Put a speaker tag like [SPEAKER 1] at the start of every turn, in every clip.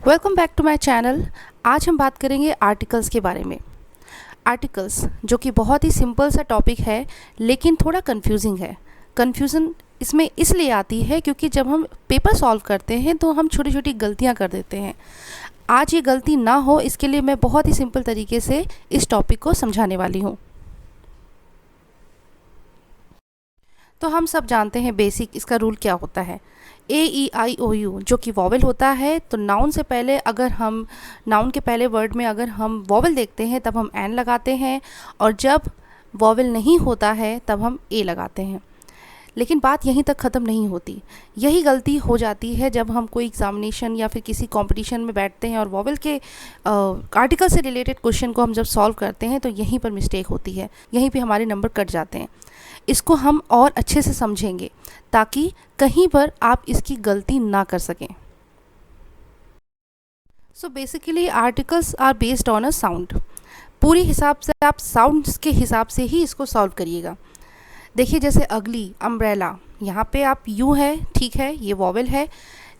[SPEAKER 1] Welcome back to my channel. आज हम बात करेंगे आर्टिकल्स के बारे में। आर्टिकल्स जो कि बहुत ही सिंपल सा टॉपिक है लेकिन थोड़ा कंफ्यूजिंग है। कंफ्यूजन इसमें इसलिए आती है क्योंकि जब हम पेपर सॉल्व करते हैं तो हम छोटी छोटी गलतियां कर देते हैं। आज ये गलती ना हो इसके लिए मैं बहुत ही सिंपल तरीके से इस टॉपिक को समझाने वाली हूँ। तो हम सब जानते हैं बेसिक इसका रूल क्या होता है। AEIOU जो कि वॉवेल होता है, तो नाउन से पहले अगर हम नाउन के पहले वर्ड में अगर हम वॉवेल देखते हैं तब हम एन लगाते हैं, और जब वॉवेल नहीं होता है तब हम ए लगाते हैं। लेकिन बात यहीं तक ख़त्म नहीं होती। यही गलती हो जाती है जब हम कोई एग्जामिनेशन या फिर किसी कंपटीशन में बैठते हैं और वॉवेल के आर्टिकल से रिलेटेड क्वेश्चन को हम जब सॉल्व करते हैं तो यहीं पर मिस्टेक होती है, यहीं पे हमारे नंबर कट जाते हैं। इसको हम और अच्छे से समझेंगे ताकि कहीं पर आप इसकी गलती ना कर सकें। So basically articles are based on a sound. पूरी हिसाब से आप साउंड्स के हिसाब से ही इसको सॉल्व करिएगा। देखिए जैसे अगली, अम्ब्रेला, यहाँ पे आप यू है, ठीक है, ये वॉवेल है,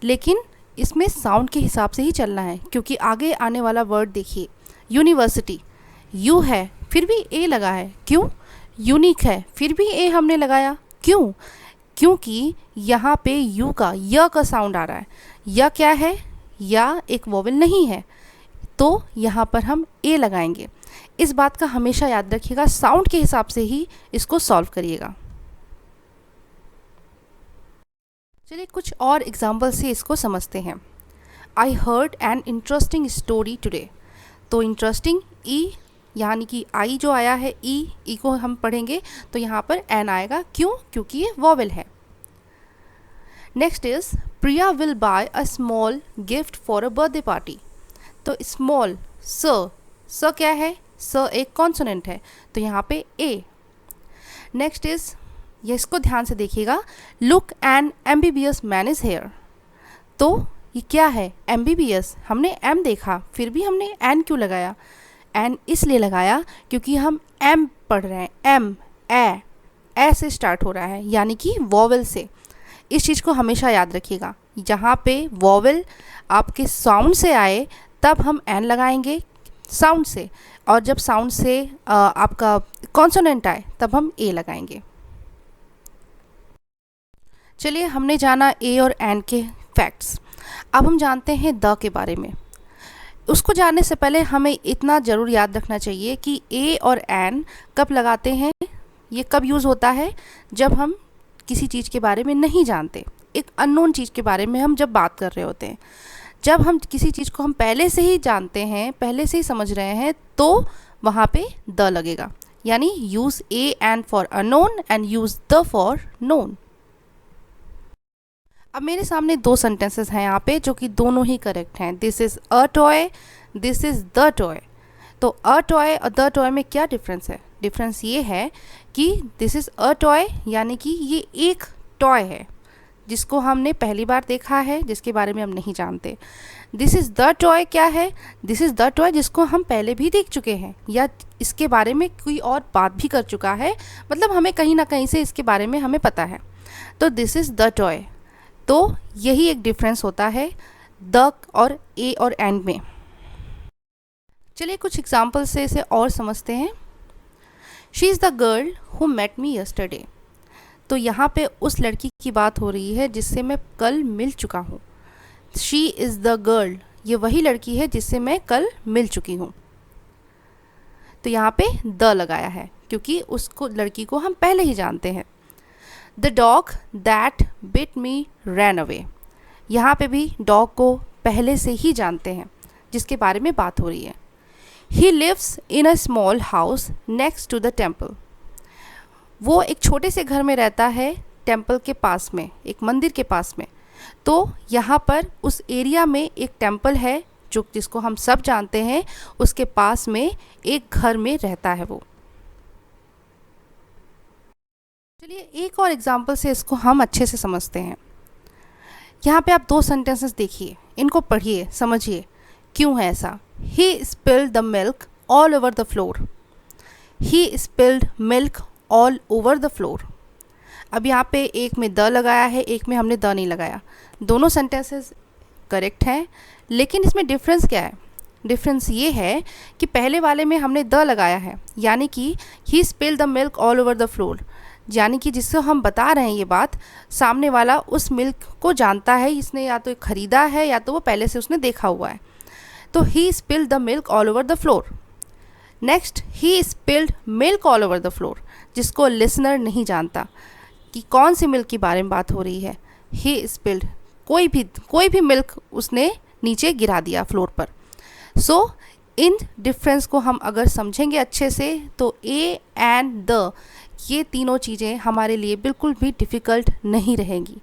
[SPEAKER 1] लेकिन इसमें साउंड के हिसाब से ही चलना है क्योंकि आगे आने वाला वर्ड देखिए, यूनिवर्सिटी, यू है फिर भी ए लगा है, क्यों? यूनिक है फिर भी ए हमने लगाया, क्यों? क्योंकि यहाँ पे यू का य का साउंड आ रहा है। या क्या है? या एक वॉवेल नहीं है, तो यहाँ पर हम ए लगाएंगे। इस बात का हमेशा याद रखिएगा, साउंड के हिसाब से ही इसको सॉल्व करिएगा। चलिए कुछ और एग्जाम्पल से इसको समझते हैं। I heard an interesting story today. तो इंटरेस्टिंग ई, यानी कि आई जो आया है ई को हम पढ़ेंगे तो यहाँ पर एन आएगा, क्यों? क्योंकि ये वॉवेल है। Next is Priya will buy a small gift for a birthday party. तो स्मॉल स क्या है? स एक कॉन्सोनेंट है, तो यहाँ पे ए। नेक्स्ट इज, ये इसको ध्यान से देखिएगा, look an ambitious man is here. तो ये क्या है? एम्बीबियस, हमने एम देखा फिर भी हमने एन क्यों लगाया? एन इसलिए लगाया क्योंकि हम एम पढ़ रहे हैं, एम ए से स्टार्ट हो रहा है, यानी कि वॉवेल से। इस चीज़ को हमेशा याद रखिएगा, जहाँ पे वॉवेल आपके साउंड से आए तब हम एन लगाएंगे साउंड से, और जब साउंड से आपका कॉन्सोनेंट आए तब हम ए लगाएंगे। चलिए हमने जाना ए और एन के फैक्ट्स। अब हम जानते हैं द के बारे में। उसको जानने से पहले हमें इतना ज़रूर याद रखना चाहिए कि ए और एन कब लगाते हैं, ये कब यूज़ होता है? जब हम किसी चीज़ के बारे में नहीं जानते, एक अननोन चीज़ के बारे में हम जब बात कर रहे होते हैं। जब हम किसी चीज़ को हम पहले से ही जानते हैं, पहले से ही समझ रहे हैं, तो वहाँ पे द लगेगा, यानी use a an for unknown and use the for known. अब मेरे सामने दो सेंटेंसेस हैं यहाँ पे जो कि दोनों ही करेक्ट हैं। This is a toy, this is the toy. तो अ टॉय और द टॉय में क्या डिफरेंस है? डिफरेंस ये है कि दिस इज़ अ टॉय यानी कि ये एक टॉय है जिसको हमने पहली बार देखा है, जिसके बारे में हम नहीं जानते। दिस इज़ द टॉय क्या है? दिस इज़ द टॉय जिसको हम पहले भी देख चुके हैं या इसके बारे में कोई और बात भी कर चुका है, मतलब हमें कहीं ना कहीं से इसके बारे में हमें पता है। तो दिस इज़ द टॉय। तो यही एक डिफरेंस होता है द और ए और एंड में। चलिए कुछ एग्जाम्पल से इसे और समझते हैं। She is the girl who met me yesterday. तो यहाँ पे उस लड़की की बात हो रही है जिससे मैं कल मिल चुका हूँ। शी इज़ द गर्ल, ये वही लड़की है जिससे मैं कल मिल चुकी हूँ। तो यहाँ पे द लगाया है क्योंकि उसको, लड़की को हम पहले ही जानते हैं। The dog that bit me ran away. यहाँ पे भी डॉग को पहले से ही जानते हैं जिसके बारे में बात हो रही है। He lives in a small house next to the temple. वो एक छोटे से घर में रहता है टेम्पल के पास में, एक मंदिर के पास में। तो यहाँ पर उस एरिया में एक टेम्पल है जो जिसको हम सब जानते हैं, उसके पास में एक घर में रहता है वो। चलिए एक और एग्जाम्पल से इसको हम अच्छे से समझते हैं। यहाँ पे आप दो सेंटेंसेस देखिए, इनको पढ़िए, समझिए क्यों है ऐसा। He spilled the milk all over the floor. He spilled milk all over the floor. अब यहाँ पे एक में द लगाया है, एक में हमने द नहीं लगाया। दोनों सेंटेंसेस करेक्ट हैं, लेकिन इसमें डिफरेंस क्या है? डिफरेंस ये है कि पहले वाले में हमने द लगाया है, यानी कि he spilled the milk all over the floor, यानी कि जिससे हम बता रहे हैं ये बात, सामने वाला उस मिल्क को जानता है, इसने या तो ख़रीदा है या तो वो पहले से उसने देखा हुआ है। तो he spilled the milk all over the floor. Next, he spilled milk all over the floor, जिसको लिसनर नहीं जानता कि कौन सी मिल्क के बारे में बात हो रही है। ही स्पिल्ड, कोई भी मिल्क उसने नीचे गिरा दिया फ्लोर पर। सो इन डिफरेंस को हम अगर समझेंगे अच्छे से तो ए एंड द, ये तीनों चीज़ें हमारे लिए बिल्कुल भी डिफ़िकल्ट नहीं रहेंगी।